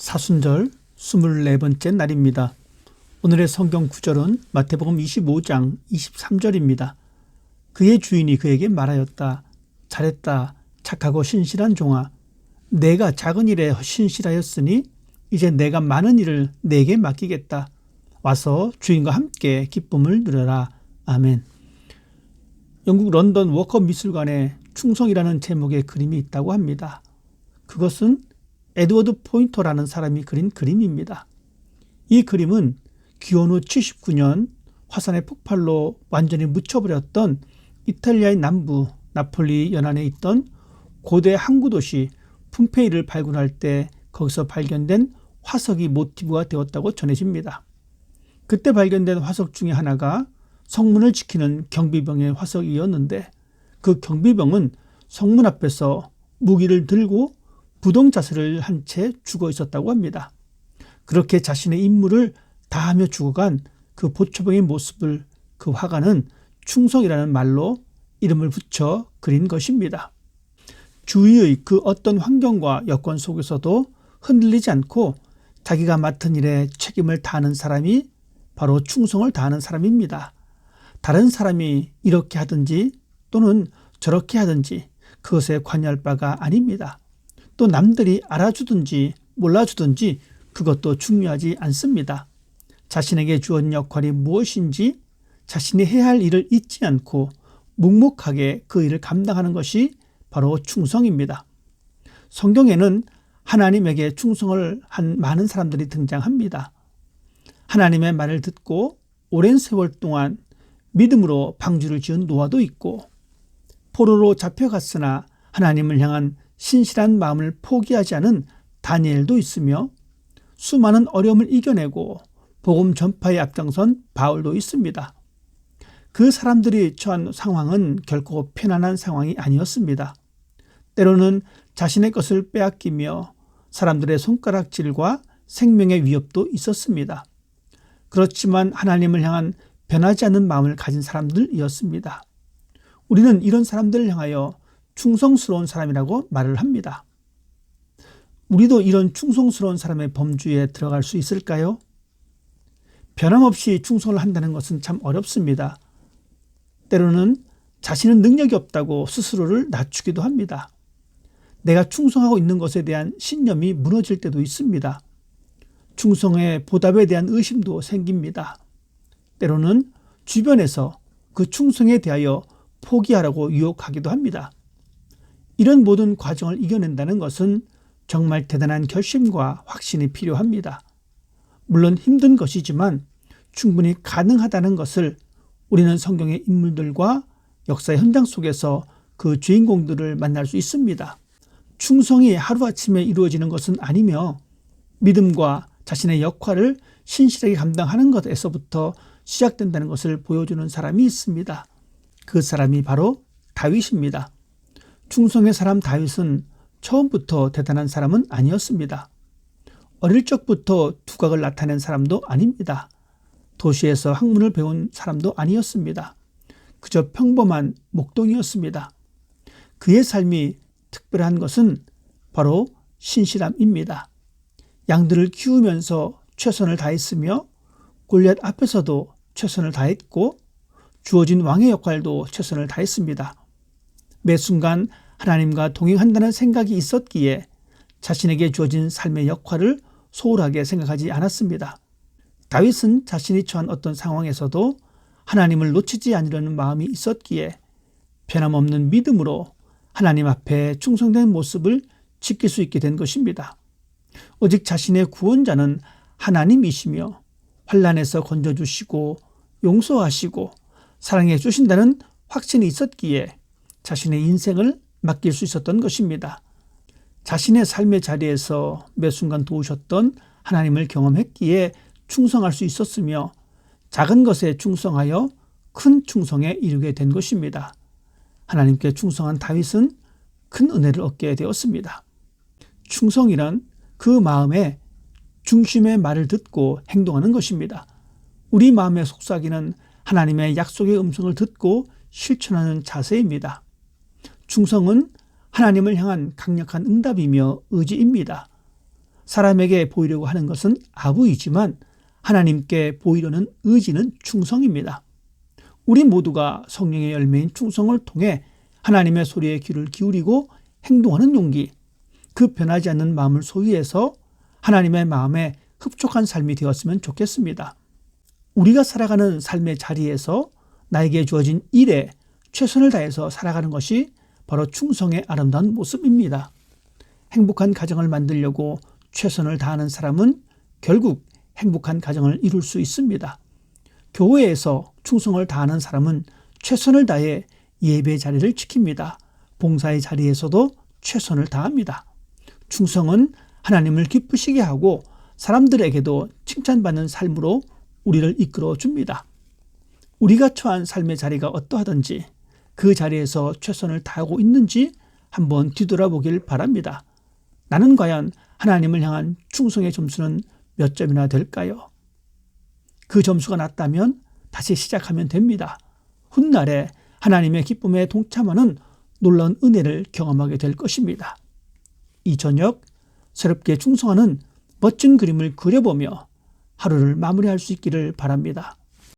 사순절 24번째 날입니다. 오늘의 성경 구절은 마태복음 25장 23절입니다. 그의 주인이 그에게 말하였다. 잘했다. 착하고 신실한 종아. 내가 작은 일에 신실하였으니 이제 내가 많은 일을 내게 맡기겠다. 와서 주인과 함께 기쁨을 누려라. 아멘. 영국 런던 워커 미술관에 충성이라는 제목의 그림이 있다고 합니다. 그것은 에드워드 포인터라는 사람이 그린 그림입니다. 이 그림은 기원 후 79년 화산의 폭발로 완전히 묻혀버렸던 이탈리아의 남부 나폴리 연안에 있던 고대 항구 도시 폼페이를 발굴할 때 거기서 발견된 화석이 모티브가 되었다고 전해집니다. 그때 발견된 화석 중에 하나가 성문을 지키는 경비병의 화석이었는데 그 경비병은 성문 앞에서 무기를 들고 부동 자세를 한 채 죽어 있었다고 합니다. 그렇게 자신의 임무를 다하며 죽어간 그 보초병의 모습을 그 화가는 충성이라는 말로 이름을 붙여 그린 것입니다. 주위의 그 어떤 환경과 여건 속에서도 흔들리지 않고 자기가 맡은 일에 책임을 다하는 사람이 바로 충성을 다하는 사람입니다. 다른 사람이 이렇게 하든지 또는 저렇게 하든지 그것에 관여할 바가 아닙니다. 또 남들이 알아주든지 몰라주든지 그것도 중요하지 않습니다. 자신에게 주어진 역할이 무엇인지 자신이 해야 할 일을 잊지 않고 묵묵하게 그 일을 감당하는 것이 바로 충성입니다. 성경에는 하나님에게 충성을 한 많은 사람들이 등장합니다. 하나님의 말을 듣고 오랜 세월 동안 믿음으로 방주를 지은 노아도 있고 포로로 잡혀갔으나 하나님을 향한 신실한 마음을 포기하지 않은 다니엘도 있으며 수많은 어려움을 이겨내고 복음 전파에 앞장선 바울도 있습니다. 그 사람들이 처한 상황은 결코 편안한 상황이 아니었습니다. 때로는 자신의 것을 빼앗기며 사람들의 손가락질과 생명의 위협도 있었습니다. 그렇지만 하나님을 향한 변하지 않는 마음을 가진 사람들이었습니다. 우리는 이런 사람들을 향하여 충성스러운 사람이라고 말을 합니다. 우리도 이런 충성스러운 사람의 범주에 들어갈 수 있을까요? 변함없이 충성을 한다는 것은 참 어렵습니다. 때로는 자신은 능력이 없다고 스스로를 낮추기도 합니다. 내가 충성하고 있는 것에 대한 신념이 무너질 때도 있습니다. 충성의 보답에 대한 의심도 생깁니다. 때로는 주변에서 그 충성에 대하여 포기하라고 유혹하기도 합니다. 이런 모든 과정을 이겨낸다는 것은 정말 대단한 결심과 확신이 필요합니다. 물론 힘든 것이지만 충분히 가능하다는 것을 우리는 성경의 인물들과 역사의 현장 속에서 그 주인공들을 만날 수 있습니다. 충성이 하루아침에 이루어지는 것은 아니며 믿음과 자신의 역할을 신실하게 감당하는 것에서부터 시작된다는 것을 보여주는 사람이 있습니다. 그 사람이 바로 다윗입니다. 충성의 사람 다윗은 처음부터 대단한 사람은 아니었습니다. 어릴 적부터 두각을 나타낸 사람도 아닙니다. 도시에서 학문을 배운 사람도 아니었습니다. 그저 평범한 목동이었습니다. 그의 삶이 특별한 것은 바로 신실함입니다. 양들을 키우면서 최선을 다했으며 골리앗 앞에서도 최선을 다했고 주어진 왕의 역할도 최선을 다했습니다. 매 순간 하나님과 동행한다는 생각이 있었기에 자신에게 주어진 삶의 역할을 소홀하게 생각하지 않았습니다. 다윗은 자신이 처한 어떤 상황에서도 하나님을 놓치지 않으려는 마음이 있었기에 변함없는 믿음으로 하나님 앞에 충성된 모습을 지킬 수 있게 된 것입니다. 오직 자신의 구원자는 하나님이시며 환난에서 건져주시고 용서하시고 사랑해 주신다는 확신이 있었기에 자신의 인생을 맡길 수 있었던 것입니다. 자신의 삶의 자리에서 매 순간 도우셨던 하나님을 경험했기에 충성할 수 있었으며 작은 것에 충성하여 큰 충성에 이르게 된 것입니다. 하나님께 충성한 다윗은 큰 은혜를 얻게 되었습니다. 충성이란 그 마음의 중심의 말을 듣고 행동하는 것입니다. 우리 마음의 속삭이는 하나님의 약속의 음성을 듣고 실천하는 자세입니다. 충성은 하나님을 향한 강력한 응답이며 의지입니다. 사람에게 보이려고 하는 것은 아부이지만 하나님께 보이려는 의지는 충성입니다. 우리 모두가 성령의 열매인 충성을 통해 하나님의 소리에 귀를 기울이고 행동하는 용기, 그 변하지 않는 마음을 소유해서 하나님의 마음에 흡족한 삶이 되었으면 좋겠습니다. 우리가 살아가는 삶의 자리에서 나에게 주어진 일에 최선을 다해서 살아가는 것이 바로 충성의 아름다운 모습입니다. 행복한 가정을 만들려고 최선을 다하는 사람은 결국 행복한 가정을 이룰 수 있습니다. 교회에서 충성을 다하는 사람은 최선을 다해 예배 자리를 지킵니다. 봉사의 자리에서도 최선을 다합니다. 충성은 하나님을 기쁘시게 하고 사람들에게도 칭찬받는 삶으로 우리를 이끌어 줍니다. 우리가 처한 삶의 자리가 어떠하든지 그 자리에서 최선을 다하고 있는지 한번 뒤돌아보길 바랍니다. 나는 과연 하나님을 향한 충성의 점수는 몇 점이나 될까요? 그 점수가 낮다면 다시 시작하면 됩니다. 훗날에 하나님의 기쁨에 동참하는 놀라운 은혜를 경험하게 될 것입니다. 이 저녁 새롭게 충성하는 멋진 그림을 그려보며 하루를 마무리할 수 있기를 바랍니다.